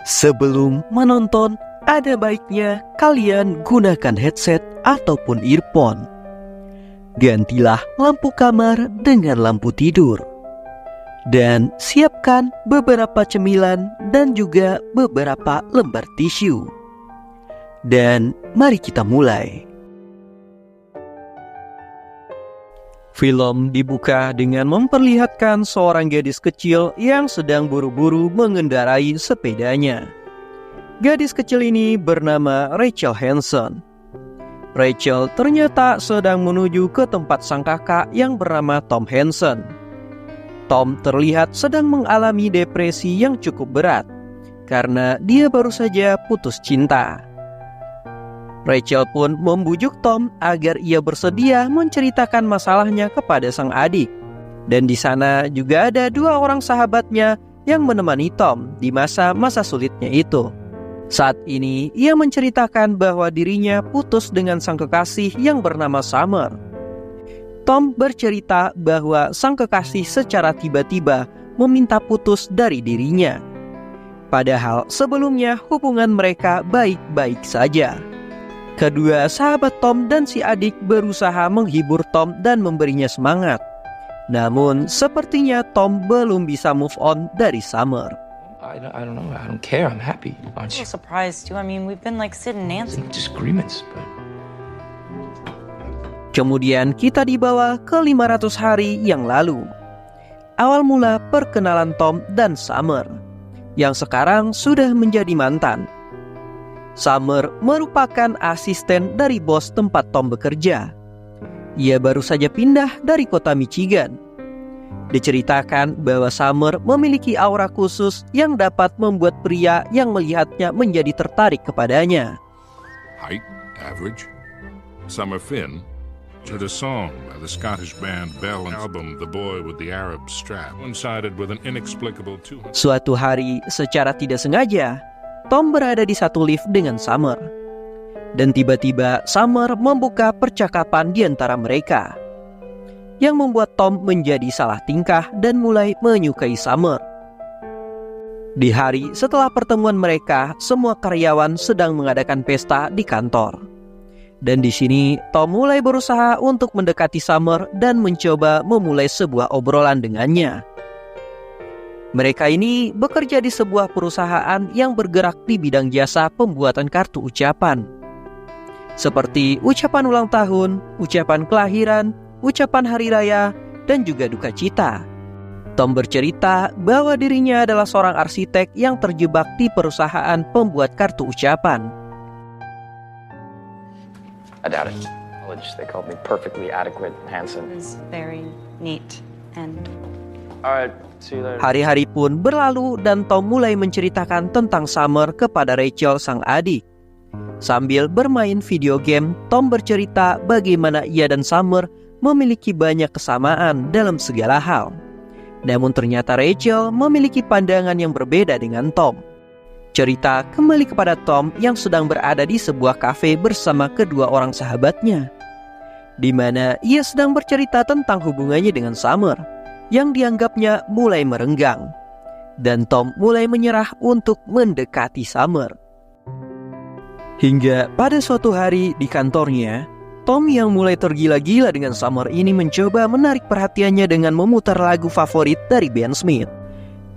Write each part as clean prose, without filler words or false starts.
Sebelum menonton, ada baiknya kalian gunakan headset ataupun earphone. Gantilah lampu kamar dengan lampu tidur. Dan siapkan beberapa cemilan dan juga beberapa lembar tisu. Dan mari kita mulai. Film dibuka dengan memperlihatkan seorang gadis kecil yang sedang buru-buru mengendarai sepedanya. Gadis kecil ini bernama Rachel Hansen. Rachel ternyata sedang menuju ke tempat sang kakak yang bernama Tom Hansen. Tom terlihat sedang mengalami depresi yang cukup berat karena dia baru saja putus cinta. Rachel pun membujuk Tom agar ia bersedia menceritakan masalahnya kepada sang adik. Dan di sana juga ada dua orang sahabatnya yang menemani Tom di masa-masa sulitnya itu. Saat ini ia menceritakan bahwa dirinya putus dengan sang kekasih yang bernama Summer. Tom bercerita bahwa sang kekasih secara tiba-tiba meminta putus dari dirinya. Padahal sebelumnya hubungan mereka baik-baik saja. Kedua sahabat Tom dan si adik berusaha menghibur Tom dan memberinya semangat. Namun sepertinya Tom belum bisa move on dari Summer. I don't know. I don't care. I'm happy. Aren't I'm you? surprised too. I mean, we've been like Sid and Nancy. Disagreements, but Kemudian kita dibawa ke 500 hari yang lalu. Awal mula perkenalan Tom dan Summer, yang sekarang sudah menjadi mantan. Summer merupakan asisten dari bos tempat Tom bekerja. Ia baru saja pindah dari kota Michigan. Diceritakan bahwa Summer memiliki aura khusus yang dapat membuat pria yang melihatnya menjadi tertarik kepadanya. Height, average. Summer Finn did a song by the Scottish band Bell and album The Boy with the Arab Strap coincided with an inexplicable 200. Suatu hari secara tidak sengaja, Tom berada di satu lift dengan Summer. Dan tiba-tiba Summer membuka percakapan di antara mereka, yang membuat Tom menjadi salah tingkah dan mulai menyukai Summer. Di hari setelah pertemuan mereka, semua karyawan sedang mengadakan pesta di kantor. Dan di sini Tom mulai berusaha untuk mendekati Summer dan mencoba memulai sebuah obrolan dengannya. Mereka ini bekerja di sebuah perusahaan yang bergerak di bidang jasa pembuatan kartu ucapan, seperti ucapan ulang tahun, ucapan kelahiran, ucapan hari raya, dan juga duka cita. Tom bercerita bahwa dirinya adalah seorang arsitek yang terjebak di perusahaan pembuat kartu ucapan. I doubt it. College, they called me perfectly adequate Hanson. It was very neat and All right, see you later. Hari-hari pun berlalu dan Tom mulai menceritakan tentang Summer kepada Rachel sang adik. Sambil bermain video game, Tom bercerita bagaimana ia dan Summer memiliki banyak kesamaan dalam segala hal. Namun ternyata Rachel memiliki pandangan yang berbeda dengan Tom. Cerita kembali kepada Tom yang sedang berada di sebuah kafe bersama kedua orang sahabatnya, di mana ia sedang bercerita tentang hubungannya dengan Summer yang dianggapnya mulai merenggang. Dan Tom mulai menyerah untuk mendekati Summer. Hingga pada suatu hari di kantornya, Tom yang mulai tergila-gila dengan Summer ini mencoba menarik perhatiannya dengan memutar lagu favorit dari Ben Smith.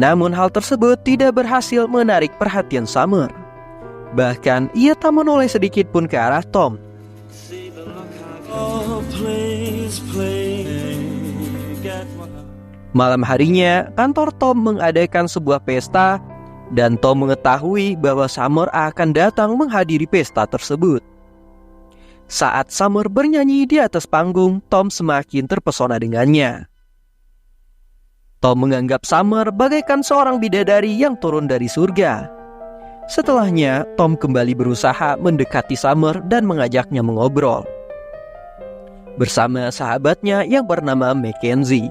Namun hal tersebut tidak berhasil menarik perhatian Summer. Bahkan ia tak menoleh sedikit pun ke arah Tom. Malam harinya, kantor Tom mengadakan sebuah pesta, dan Tom mengetahui bahwa Summer akan datang menghadiri pesta tersebut. Saat Summer bernyanyi di atas panggung, Tom semakin terpesona dengannya. Tom menganggap Summer bagaikan seorang bidadari yang turun dari surga. Setelahnya, Tom kembali berusaha mendekati Summer dan mengajaknya mengobrol bersama sahabatnya yang bernama Mackenzie.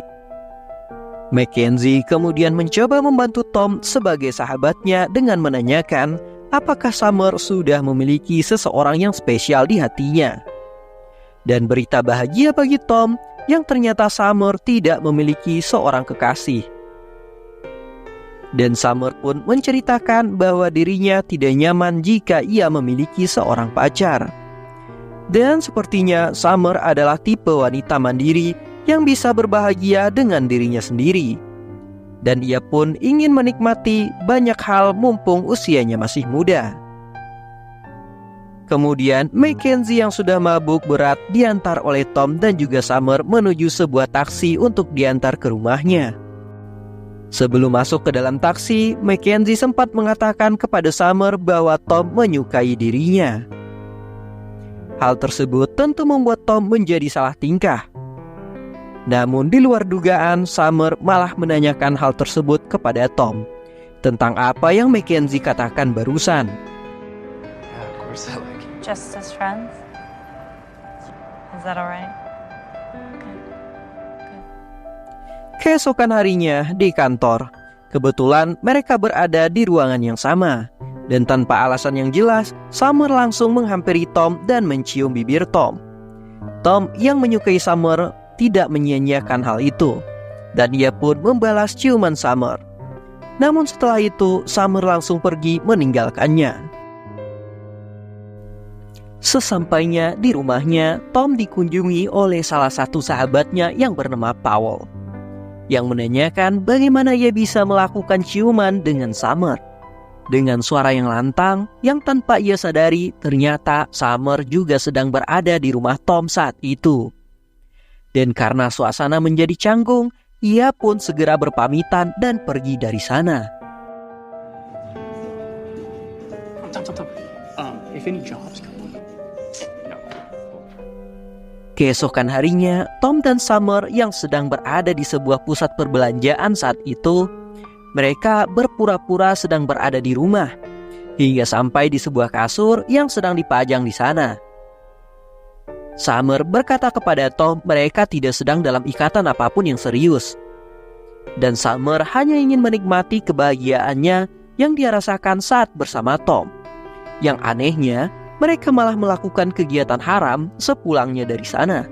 Mackenzie kemudian mencoba membantu Tom sebagai sahabatnya dengan menanyakan apakah Summer sudah memiliki seseorang yang spesial di hatinya. Dan berita bahagia bagi Tom yang ternyata Summer tidak memiliki seorang kekasih. Dan Summer pun menceritakan bahwa dirinya tidak nyaman jika ia memiliki seorang pacar. Dan sepertinya Summer adalah tipe wanita mandiri yang bisa berbahagia dengan dirinya sendiri. Dan ia pun ingin menikmati banyak hal mumpung usianya masih muda. Kemudian Mackenzie yang sudah mabuk berat diantar oleh Tom dan juga Summer menuju sebuah taksi untuk diantar ke rumahnya. Sebelum masuk ke dalam taksi, Mackenzie sempat mengatakan kepada Summer bahwa Tom menyukai dirinya. Hal tersebut tentu membuat Tom menjadi salah tingkah. Namun di luar dugaan, Summer malah menanyakan hal tersebut kepada Tom tentang apa yang Mackenzie katakan barusan. Yeah, of course I like you. just as friends? Is that alright? Keesokan harinya di kantor, kebetulan mereka berada di ruangan yang sama. Dan tanpa alasan yang jelas, Summer langsung menghampiri Tom dan mencium bibir Tom. Tom yang menyukai Summer tidak menyia-nyiakan hal itu, dan ia pun membalas ciuman Summer. Namun setelah itu, Summer langsung pergi meninggalkannya. Sesampainya di rumahnya, Tom dikunjungi oleh salah satu sahabatnya yang bernama Powell, yang menanyakan bagaimana ia bisa melakukan ciuman dengan Summer. Dengan suara yang lantang, yang tanpa ia sadari, ternyata Summer juga sedang berada di rumah Tom saat itu. Dan karena suasana menjadi canggung, ia pun segera berpamitan dan pergi dari sana. Stop. If any jobs come on. No. Keesokan harinya, Tom dan Summer yang sedang berada di sebuah pusat perbelanjaan saat itu, mereka berpura-pura sedang berada di rumah, hingga sampai di sebuah kasur yang sedang dipajang di sana. Summer berkata kepada Tom mereka tidak sedang dalam ikatan apapun yang serius. Dan Summer hanya ingin menikmati kebahagiaannya yang dia rasakan saat bersama Tom. Yang anehnya, mereka malah melakukan kegiatan haram sepulangnya dari sana.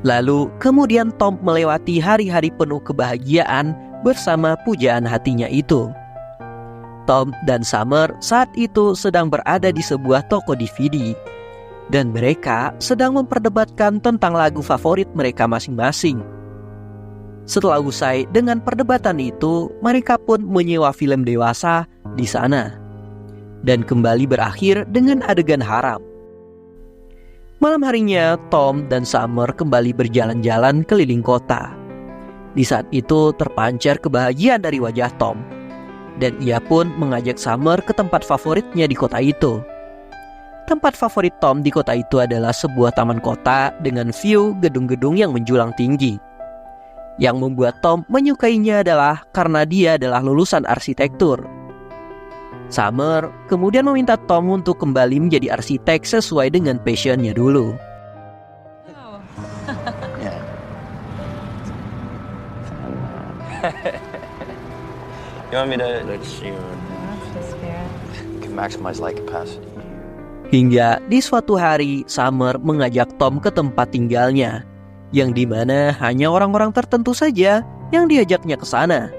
Lalu kemudian Tom melewati hari-hari penuh kebahagiaan bersama pujaan hatinya itu. Tom dan Summer saat itu sedang berada di sebuah toko DVD, dan mereka sedang memperdebatkan tentang lagu favorit mereka masing-masing. Setelah usai dengan perdebatan itu, mereka pun menyewa film dewasa di sana, dan kembali berakhir dengan adegan haram. Malam harinya, Tom dan Summer kembali berjalan-jalan keliling kota. Di saat itu terpancar kebahagiaan dari wajah Tom, dan ia pun mengajak Summer ke tempat favoritnya di kota itu. Tempat favorit Tom di kota itu adalah sebuah taman kota dengan view gedung-gedung yang menjulang tinggi. Yang membuat Tom menyukainya adalah karena dia adalah lulusan arsitektur. Summer kemudian meminta Tom untuk kembali menjadi arsitek sesuai dengan passionnya dulu. Yeah. You want me to? Let's see. Can maximize light capacity. Hingga di suatu hari, Summer mengajak Tom ke tempat tinggalnya, yang dimana hanya orang-orang tertentu saja yang diajaknya ke sana.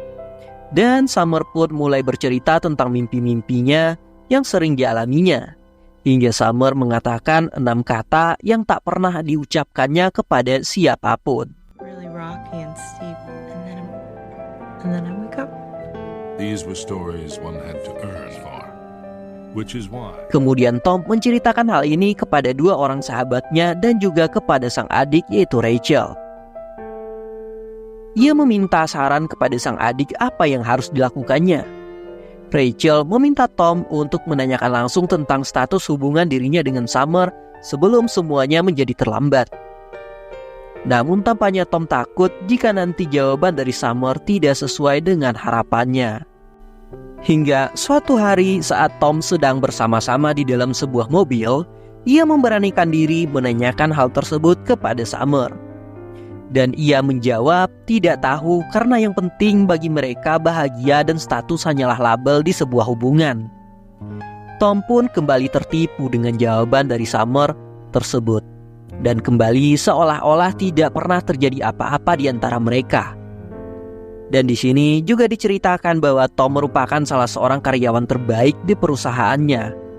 Dan Summer pun mulai bercerita tentang mimpi-mimpinya yang sering dialaminya. Hingga Summer mengatakan 6 kata yang tak pernah diucapkannya kepada siapapun. Really rocky and steep, and then I wake up. These were stories one had to earn for, which is why Kemudian Tom menceritakan hal ini kepada 2 orang sahabatnya dan juga kepada sang adik yaitu Rachel. Ia meminta saran kepada sang adik apa yang harus dilakukannya. Rachel meminta Tom untuk menanyakan langsung tentang status hubungan dirinya dengan Summer sebelum semuanya menjadi terlambat. Namun tampaknya Tom takut jika nanti jawaban dari Summer tidak sesuai dengan harapannya. Hingga suatu hari saat Tom sedang bersama-sama di dalam sebuah mobil, ia memberanikan diri menanyakan hal tersebut kepada Summer. Dan ia menjawab tidak tahu karena yang penting bagi mereka bahagia dan status hanyalah label di sebuah hubungan. Tom pun kembali tertipu dengan jawaban dari Summer tersebut. dan kembali seolah-olah tidak pernah terjadi apa-apa di antara mereka. Dan di sini juga diceritakan bahwa Tom merupakan salah seorang karyawan terbaik di perusahaannya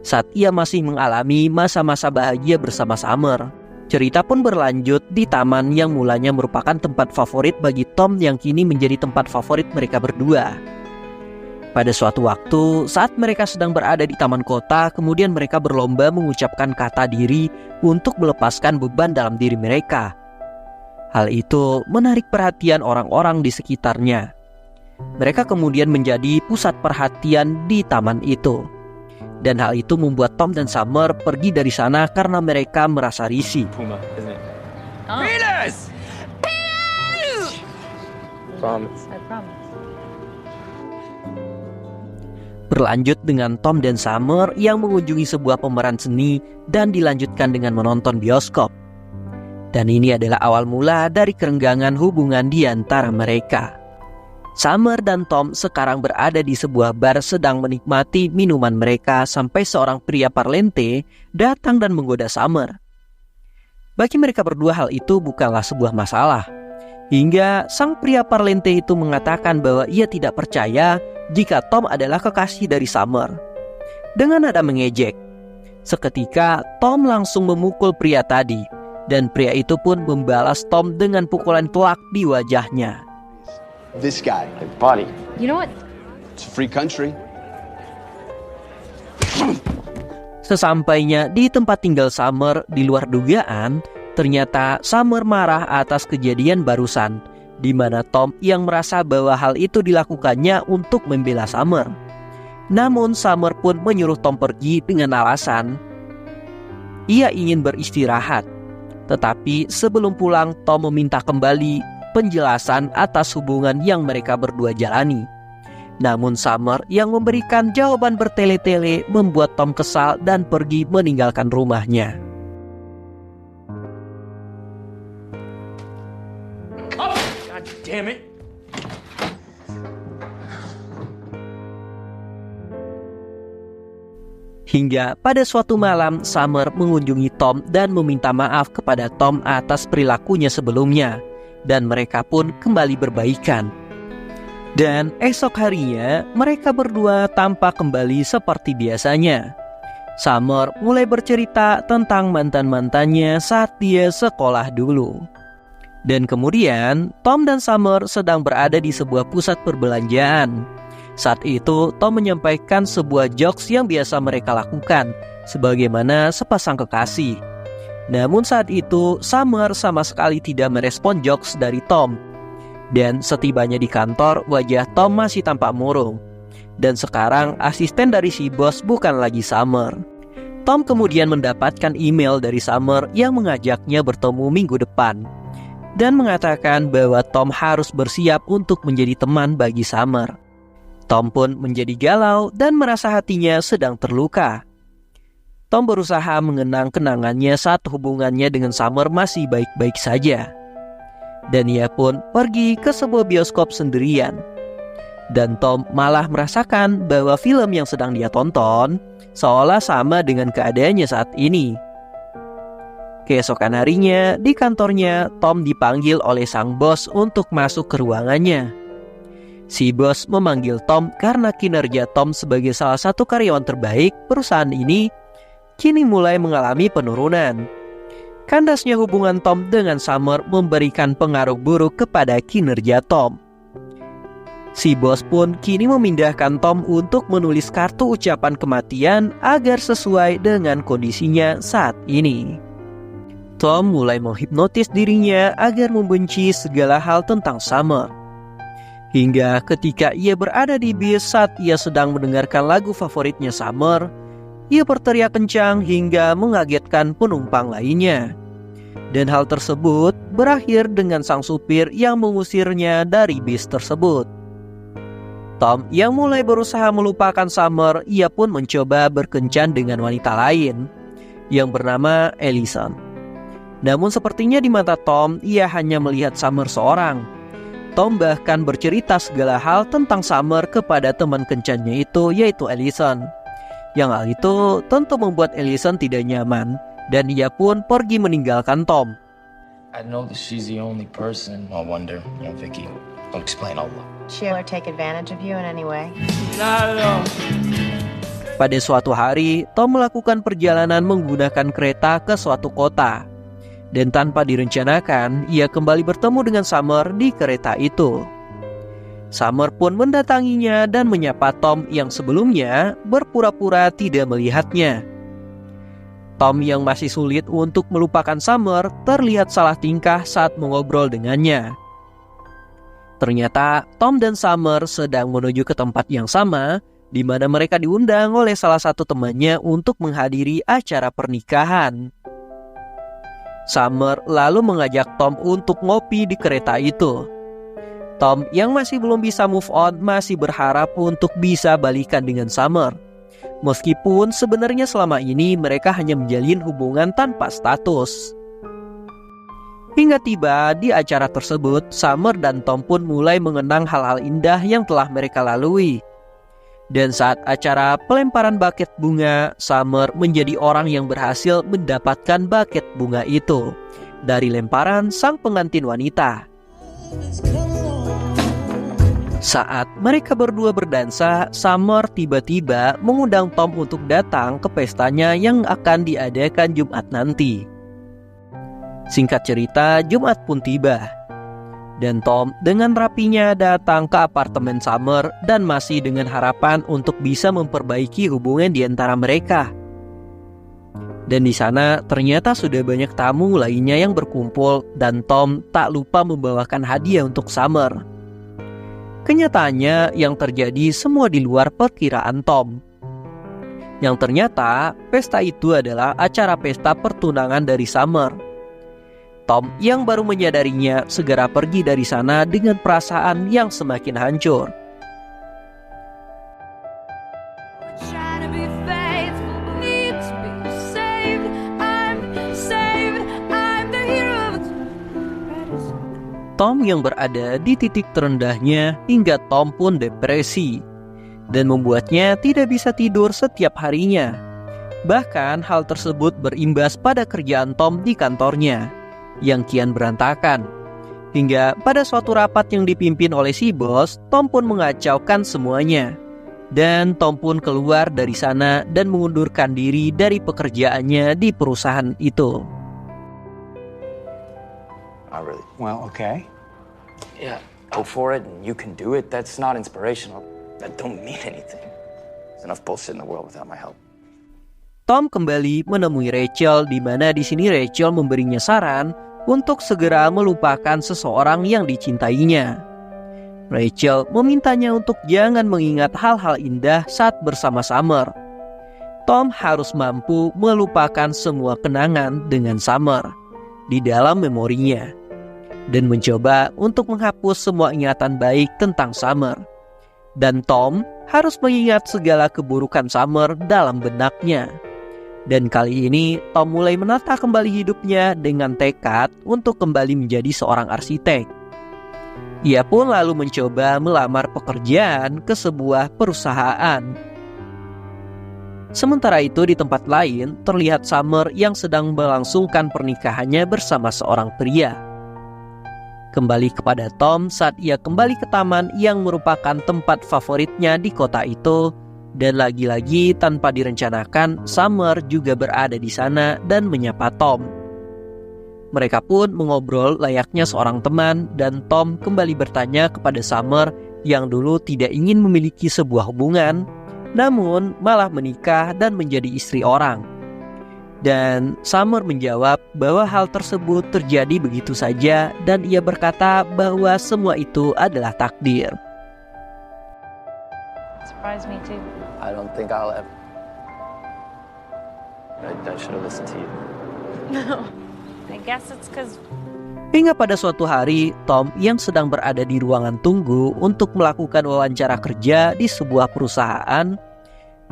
saat ia masih mengalami masa-masa bahagia bersama Summer. Cerita pun berlanjut di taman yang mulanya merupakan tempat favorit bagi Tom yang kini menjadi tempat favorit mereka berdua. Pada suatu waktu, saat mereka sedang berada di taman kota, kemudian mereka berlomba mengucapkan kata diri untuk melepaskan beban dalam diri mereka. Hal itu menarik perhatian orang-orang di sekitarnya. Mereka kemudian menjadi pusat perhatian di taman itu. Dan hal itu membuat Tom dan Summer pergi dari sana karena mereka merasa risih. Puma, isn't it? Oh. Venus! Promise. I promise. Berlanjut dengan Tom dan Summer yang mengunjungi sebuah pameran seni dan dilanjutkan dengan menonton bioskop. Dan ini adalah awal mula dari kerenggangan hubungan di antara mereka. Summer dan Tom sekarang berada di sebuah bar sedang menikmati minuman mereka sampai seorang pria parlente datang dan menggoda Summer. Bagi mereka berdua hal itu bukanlah sebuah masalah. Hingga sang pria parlente itu mengatakan bahwa ia tidak percaya jika Tom adalah kekasih dari Summer. Dengan nada mengejek, seketika Tom langsung memukul pria tadi. Dan pria itu pun membalas Tom dengan pukulan telak di wajahnya. This guy. Body. You know what? It's a free country. Sesampainya di tempat tinggal Summer, di luar dugaan, ternyata Summer marah atas kejadian barusan, di mana Tom yang merasa bahwa hal itu dilakukannya untuk membela Summer. Namun Summer pun menyuruh Tom pergi dengan alasan ia ingin beristirahat. Tetapi sebelum pulang, Tom meminta kembali penjelasan atas hubungan yang mereka berdua jalani. Namun Summer yang memberikan jawaban bertele-tele membuat Tom kesal dan pergi meninggalkan rumahnya. Oh, God damn it. Hingga pada suatu malam, Summer mengunjungi Tom dan meminta maaf kepada Tom atas perilakunya sebelumnya. Dan mereka pun kembali berbaikan. Dan esok harinya, mereka berdua tampak kembali seperti biasanya. Summer mulai bercerita tentang mantan-mantannya saat dia sekolah dulu. Dan kemudian, Tom dan Summer sedang berada di sebuah pusat perbelanjaan. Saat itu, Tom menyampaikan sebuah jokes yang biasa mereka lakukan, sebagaimana sepasang kekasih. Namun saat itu, Summer sama sekali tidak merespon jokes dari Tom. Dan setibanya di kantor, wajah Tom masih tampak murung. Dan sekarang, asisten dari si bos bukan lagi Summer. Tom kemudian mendapatkan email dari Summer yang mengajaknya bertemu minggu depan. Dan mengatakan bahwa Tom harus bersiap untuk menjadi teman bagi Summer. Tom pun menjadi galau dan merasa hatinya sedang terluka. Tom berusaha mengenang kenangannya saat hubungannya dengan Summer masih baik-baik saja. Dan ia pun pergi ke sebuah bioskop sendirian. Dan Tom malah merasakan bahwa film yang sedang dia tonton seolah sama dengan keadaannya saat ini. Keesokan harinya, di kantornya, Tom dipanggil oleh sang bos untuk masuk ke ruangannya. Si bos memanggil Tom karena kinerja Tom sebagai salah satu karyawan terbaik perusahaan ini kini mulai mengalami penurunan. Kandasnya hubungan Tom dengan Summer memberikan pengaruh buruk kepada kinerja Tom. Si bos pun kini memindahkan Tom untuk menulis kartu ucapan kematian agar sesuai dengan kondisinya saat ini. Tom mulai menghipnotis dirinya agar membenci segala hal tentang Summer. Hingga ketika ia berada di bis saat ia sedang mendengarkan lagu favoritnya Summer, ia berteriak kencang hingga mengagetkan penumpang lainnya. Dan hal tersebut berakhir dengan sang supir yang mengusirnya dari bis tersebut. Tom yang mulai berusaha melupakan Summer, ia pun mencoba berkencan dengan wanita lain yang bernama Allison. Namun sepertinya di mata Tom, ia hanya melihat Summer seorang. Tom bahkan bercerita segala hal tentang Summer kepada teman kencannya itu, yaitu Allison. Yang hal itu tentu membuat Allison tidak nyaman dan ia pun pergi meninggalkan Tom. I know that she's the only person. I wonder, Vicky, don't explain all that. She ever take advantage of you in any way? Pada suatu hari, Tom melakukan perjalanan menggunakan kereta ke suatu kota. Dan tanpa direncanakan, ia kembali bertemu dengan Summer di kereta itu. Summer pun mendatanginya dan menyapa Tom yang sebelumnya berpura-pura tidak melihatnya. Tom yang masih sulit untuk melupakan Summer terlihat salah tingkah saat mengobrol dengannya. Ternyata Tom dan Summer sedang menuju ke tempat yang sama, di mana mereka diundang oleh salah satu temannya untuk menghadiri acara pernikahan. Summer lalu mengajak Tom untuk ngopi di kereta itu. Tom yang masih belum bisa move on masih berharap untuk bisa balikan dengan Summer. Meskipun sebenarnya selama ini mereka hanya menjalin hubungan tanpa status. Hingga tiba di acara tersebut, Summer dan Tom pun mulai mengenang hal-hal indah yang telah mereka lalui. Dan saat acara pelemparan buket bunga, Summer menjadi orang yang berhasil mendapatkan buket bunga itu dari lemparan sang pengantin wanita. Saat mereka berdua berdansa, Summer tiba-tiba mengundang Tom untuk datang ke pestanya yang akan diadakan Jumat nanti. Singkat cerita, Jumat pun tiba. Dan Tom dengan rapinya datang ke apartemen Summer dan masih dengan harapan untuk bisa memperbaiki hubungan di antara mereka. Dan di sana ternyata sudah banyak tamu lainnya yang berkumpul dan Tom tak lupa membawakan hadiah untuk Summer. Kenyataannya yang terjadi semua di luar perkiraan Tom. Yang ternyata pesta itu adalah acara pesta pertunangan dari Summer. Tom yang baru menyadarinya segera pergi dari sana dengan perasaan yang semakin hancur. Tom yang berada di titik terendahnya hingga Tom pun depresi dan membuatnya tidak bisa tidur setiap harinya. Bahkan hal tersebut berimbas pada kerjaan Tom di kantornya yang kian berantakan. Hingga pada suatu rapat yang dipimpin oleh si bos, Tom pun mengacaukan semuanya. Dan Tom pun keluar dari sana dan mengundurkan diri dari pekerjaannya di perusahaan itu. Well, okay. Yeah, go for it and you can do it. That's not inspirational. That don't mean anything. There's enough bullshit in the world without my help. Tom kembali menemui Rachel, di mana di sini Rachel memberinya saran untuk segera melupakan seseorang yang dicintainya. Rachel memintanya untuk jangan mengingat hal-hal indah saat bersama Summer. Tom harus mampu melupakan semua kenangan dengan Summer di dalam memorinya dan mencoba untuk menghapus semua ingatan baik tentang Summer. Dan Tom harus mengingat segala keburukan Summer dalam benaknya. Dan kali ini Tom mulai menata kembali hidupnya dengan tekad untuk kembali menjadi seorang arsitek. Ia pun lalu mencoba melamar pekerjaan ke sebuah perusahaan. Sementara itu di tempat lain terlihat Summer yang sedang melangsungkan pernikahannya bersama seorang pria. Kembali kepada Tom saat ia kembali ke taman yang merupakan tempat favoritnya di kota itu. Dan lagi-lagi tanpa direncanakan, Summer juga berada di sana dan menyapa Tom. Mereka pun mengobrol layaknya seorang teman dan Tom kembali bertanya kepada Summer yang dulu tidak ingin memiliki sebuah hubungan, namun malah menikah dan menjadi istri orang. Dan Summer menjawab bahwa hal tersebut terjadi begitu saja dan ia berkata bahwa semua itu adalah takdir. Surprised me too. I don't think I'll ever. I should have listened to you. No, I guess it's because Hingga pada suatu hari, Tom yang sedang berada di ruangan tunggu untuk melakukan wawancara kerja di sebuah perusahaan,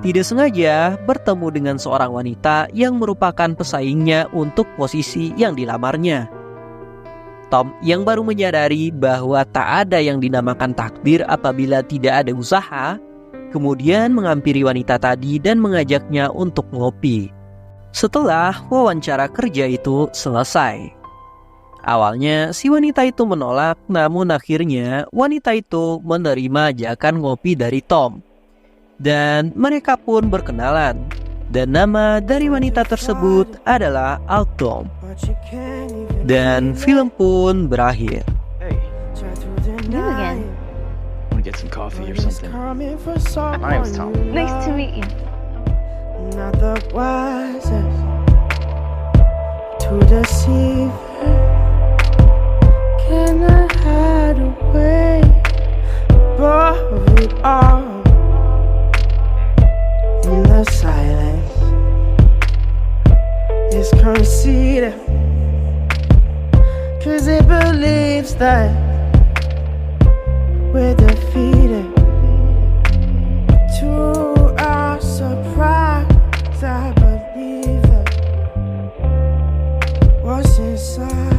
tidak sengaja bertemu dengan seorang wanita yang merupakan pesaingnya untuk posisi yang dilamarnya. Tom yang baru menyadari bahwa tak ada yang dinamakan takdir apabila tidak ada usaha, kemudian menghampiri wanita tadi dan mengajaknya untuk ngopi. Setelah wawancara kerja itu selesai, awalnya si wanita itu menolak, namun akhirnya wanita itu menerima ajakan ngopi dari Tom. Dan mereka pun berkenalan. Dan nama dari wanita tersebut adalah Autumn. Dan film pun berakhir. Hey, You again. wanna get some coffee or something? My name's Tom. Nice to meet you. Not the wisest to deceive her. Can I hide away above it all? In the silence is conceded, 'cause it believes that we're defeated. To our surprise, I believe that what's inside